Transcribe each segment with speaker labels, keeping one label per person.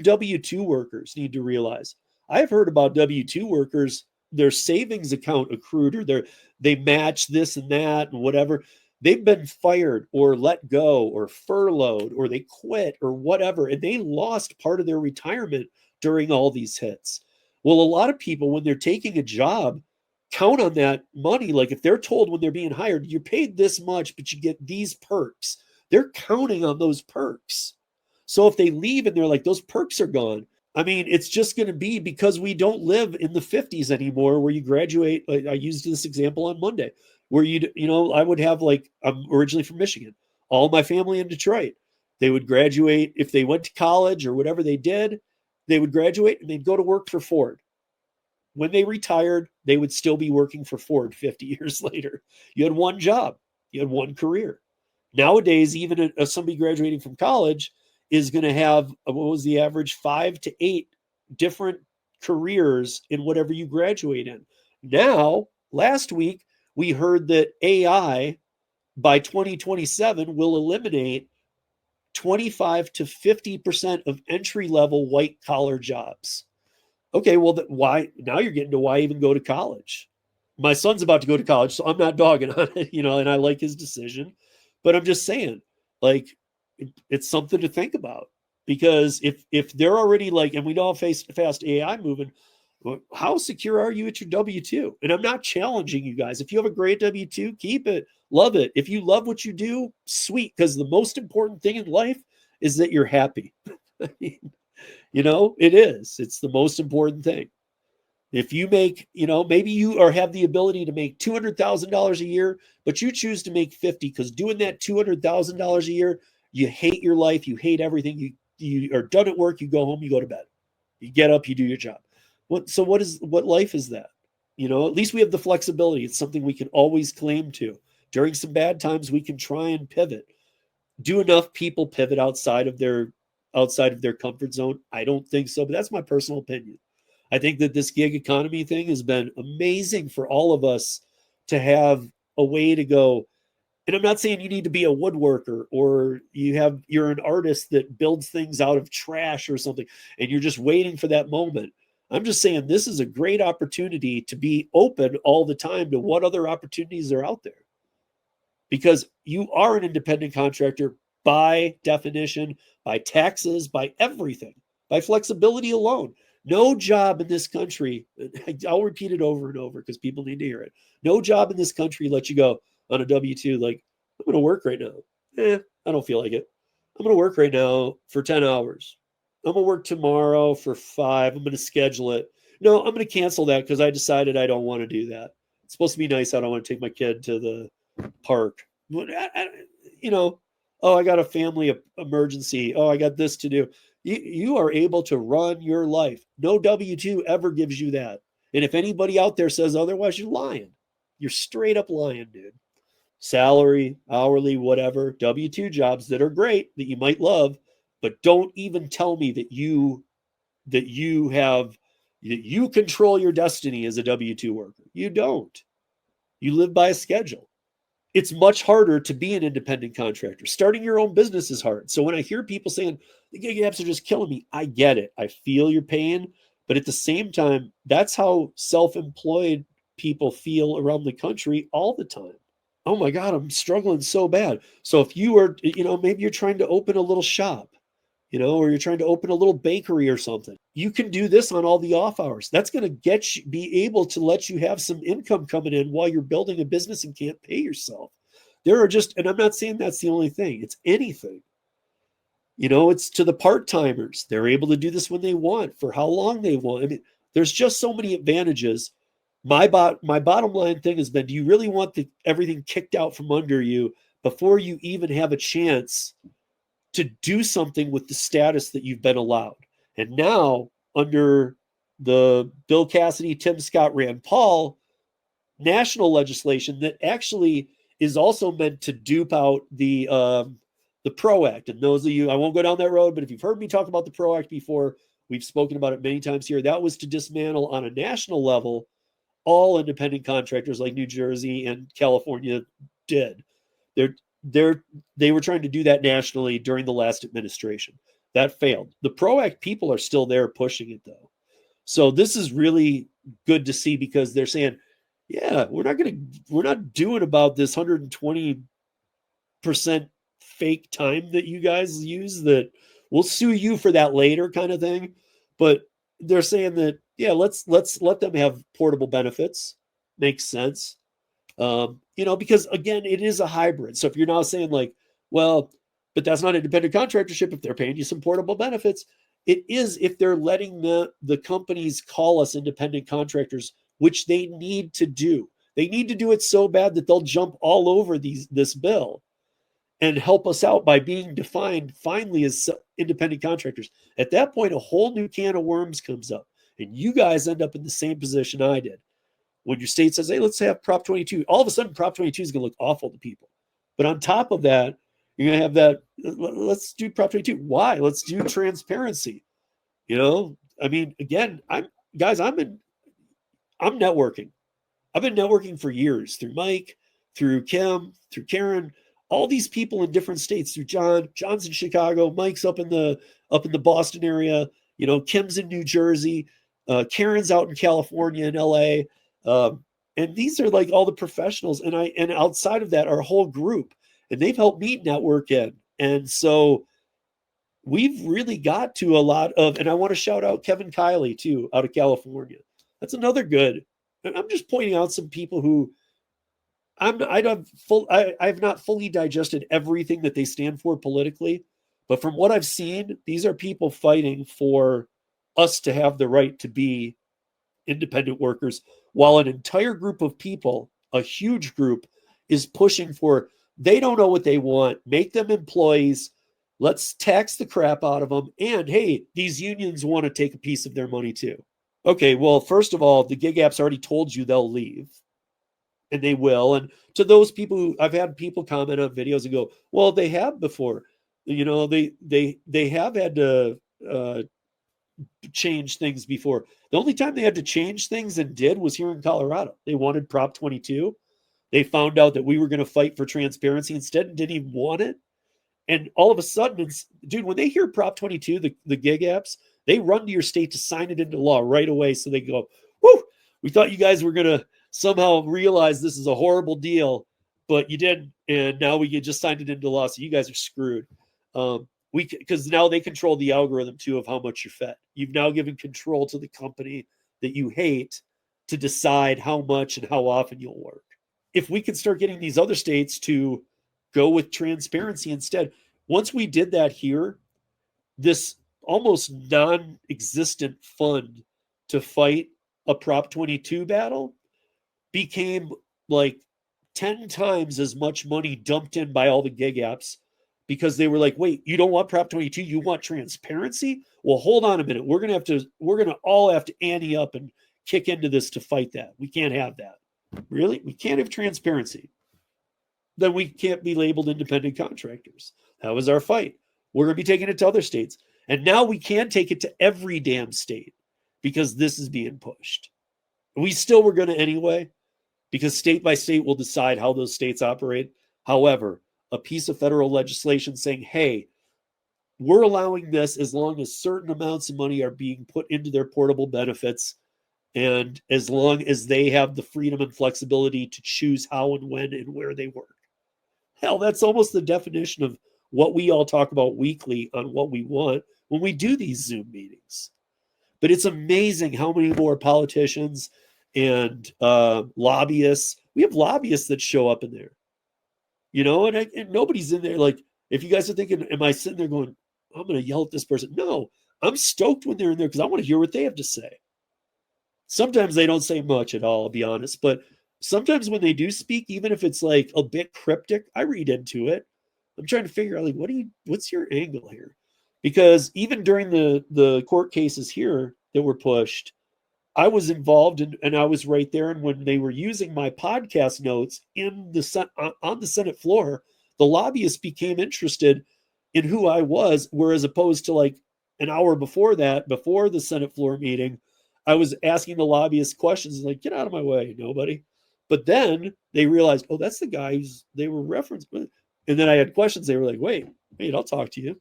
Speaker 1: W-2 workers need to realize. I've heard about W-2 workers, their savings account accrued, or they match this and that and whatever. They've been fired or let go or furloughed or they quit or whatever, and they lost part of their retirement during all these hits. Well, a lot of people, when they're taking a job, count on that money. Like if they're told when they're being hired, you're paid this much, but you get these perks, they're counting on those perks. So if they leave and they're like, those perks are gone, I mean, it's just going to be because we don't live in the 50s anymore where you graduate. I used this example on Monday where I would have, like, I'm originally from Michigan, all my family in Detroit. They would graduate. If they went to college or whatever they did, they would graduate and they'd go to work for Ford. When they retired, they would still be working for Ford 50 years later. You had one job, you had one career. Nowadays, even somebody graduating from college is going to have, what was the average, 5 to 8 different careers in whatever you graduate in. Now, last week, we heard that AI by 2027 will eliminate 25 to 50% of entry-level white-collar jobs. Okay, well, why? Now you're getting to why even go to college. My son's about to go to college, so I'm not dogging on it, and I like his decision. But I'm just saying, like, it's something to think about. Because if they're already like, and we know how fast AI moving, how secure are you at your W-2? And I'm not challenging you guys. If you have a great W-2, keep it. Love it. If you love what you do, sweet. Because the most important thing in life is that you're happy. It is. It's the most important thing. If you make, maybe you have the ability to make $200,000 a year, but you choose to make 50 because doing that $200,000 a year, you hate your life, you hate everything. You are done at work, you go home, you go to bed, you get up, you do your job. What life is that? At least we have the flexibility. It's something we can always claim to. During some bad times, we can try and pivot. Do enough people pivot outside of their comfort zone? I don't think so, but that's my personal opinion. I think that this gig economy thing has been amazing for all of us to have a way to go. And I'm not saying you need to be a woodworker or you're an artist that builds things out of trash or something, and you're just waiting for that moment. I'm just saying this is a great opportunity to be open all the time to what other opportunities are out there. Because you are an independent contractor by definition, by taxes, by everything, by flexibility alone. No job in this country, I'll repeat it over and over because people need to hear it. No job in this country lets you go on a W-2 like, I'm going to work right now. I don't feel like it. I'm going to work right now for 10 hours. I'm going to work tomorrow for 5. I'm going to schedule it. No, I'm going to cancel that because I decided I don't want to do that. It's supposed to be nice. I don't want to take my kid to the park. Oh, I got a family emergency. Oh, I got this to do. You are able to run your life. No W-2 ever gives you that. And if anybody out there says otherwise, you're lying. You're straight up lying, dude. Salary, hourly, whatever, W-2 jobs that are great, that you might love, but don't even tell me that you control your destiny as a W-2 worker. You don't. You live by a schedule. It's much harder to be an independent contractor. Starting your own business is hard. So when I hear people saying the gig apps are just killing me, I get it. I feel your pain. But at the same time, that's how self-employed people feel around the country all the time. Oh my God, I'm struggling so bad. So if you are, maybe you're trying to open a little shop, or you're trying to open a little bakery or something, you can do this on all the off hours. That's going to be able to let you have some income coming in while you're building a business and can't pay yourself. And I'm not saying that's the only thing. It's anything. It's to the part-timers. They're able to do this when they want, for how long they want. I mean, there's just so many advantages. My bottom line thing has been, do you really want everything kicked out from under you before you even have a chance to do something with the status that you've been allowed? And now, under the Bill Cassidy, Tim Scott, Rand Paul national legislation that actually is also meant to dupe out the PRO Act. And those of you, I won't go down that road, but if you've heard me talk about the PRO Act before, we've spoken about it many times here. That was to dismantle on a national level all independent contractors like New Jersey and California did. They were trying to do that nationally during the last administration. That failed. The PRO-ACT people are still there pushing it, though. So this is really good to see, because they're saying, yeah, we're not doing about this 120% fake time that you guys use, that we'll sue you for that later kind of thing. But they're saying that, yeah, let's let them have portable benefits. Makes sense. Because again, it is a hybrid. So if you're now saying like, well, but that's not independent contractorship if they're paying you some portable benefits. It is if they're letting the companies call us independent contractors, which they need to do. They need to do it so bad that they'll jump all over this bill and help us out by being defined finally as independent contractors. At that point, a whole new can of worms comes up, and you guys end up in the same position I did. When your state says, hey, let's have Prop 22, all of a sudden Prop 22 is going to look awful to people. But on top of that, you're going to have that, let's do Prop 22. Why? Let's do transparency. I mean, again, I'm networking. I've been networking for years through Mike, through Kim, through Karen, all these people in different states, through John's in Chicago, Mike's up in the Boston area, Kim's in New Jersey, Karen's out in California and LA. And these are like all the professionals. And outside of that, our whole group, and they've helped me network in. And so we've really got to a lot of, and I want to shout out Kevin Kiley too, out of California. That's another good. I'm just pointing out some people who I've not fully digested everything that they stand for politically, but from what I've seen, these are people fighting for us to have the right to be independent workers, while an entire group of people, a huge group, is pushing for, they don't know what they want, make them employees, let's tax the crap out of them, and hey, these unions want to take a piece of their money too. Okay, well, first of all, the gig apps already told you they'll leave, and they will. And to those people who, I've had people comment on videos and go, well, they have before. They have had to change things before. The only time they had to change things and did was here in Colorado. They wanted Prop 22. They found out that we were going to fight for transparency instead and didn't even want it. And all of a sudden, dude, when they hear Prop 22, the gig apps, they run to your state to sign it into law right away. So they go, whoo, we thought you guys were going to somehow realize this is a horrible deal, but you didn't. And now we just signed it into law. So you guys are screwed. Because now they control the algorithm too of how much you're fed. You've now given control to the company that you hate to decide how much and how often you'll work. If we can start getting these other states to go with transparency instead, once we did that here, this almost non-existent fund to fight a Prop 22 battle became like 10 times as much money dumped in by all the gig apps, because they were like, wait, you don't want Prop 22, you want transparency? Well, hold on a minute. We're going to all have to ante up and kick into this to fight that. We can't have that. Really? We can't have transparency. Then we can't be labeled independent contractors. That was our fight. We're going to be taking it to other states. And now we can take it to every damn state because this is being pushed. We still were going to anyway, because state by state will decide how those states operate. However, a piece of federal legislation saying, hey, we're allowing this as long as certain amounts of money are being put into their portable benefits, and as long as they have the freedom and flexibility to choose how and when and where they work. Hell, that's almost the definition of what we all talk about weekly on what we want when we do these Zoom meetings. But it's amazing how many more politicians and lobbyists, we have lobbyists that show up in there. And nobody's in there like, if you guys are thinking, am I sitting there going, I'm going to yell at this person? No, I'm stoked when they're in there because I want to hear what they have to say. Sometimes they don't say much at all, I'll be honest. But sometimes when they do speak, even if it's like a bit cryptic, I read into it. I'm trying to figure out, like, what's your angle here? Because even during the court cases here that were pushed, I was involved and I was right there. And when they were using my podcast notes on the Senate floor, the lobbyists became interested in who I was, whereas opposed to like an hour before that, before the Senate floor meeting, I was asking the lobbyists questions like, get out of my way, nobody. But then they realized, oh, that's the guy they were referencing. And then I had questions. They were like, wait, I'll talk to you.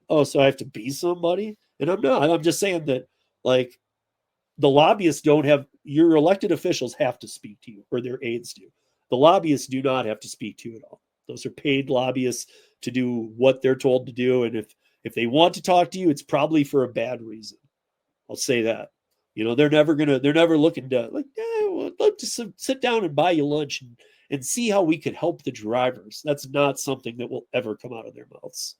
Speaker 1: oh, so I have to be somebody? And I'm not. I'm just saying that, like, the lobbyists don't have, your elected officials have to speak to you, or their aides do. The lobbyists do not have to speak to you at all. Those are paid lobbyists to do what they're told to do. And if they want to talk to you, it's probably for a bad reason. I'll say that. They're never looking to, like, well, I'd love to sit down and buy you lunch and see how we could help the drivers. That's not something that will ever come out of their mouths.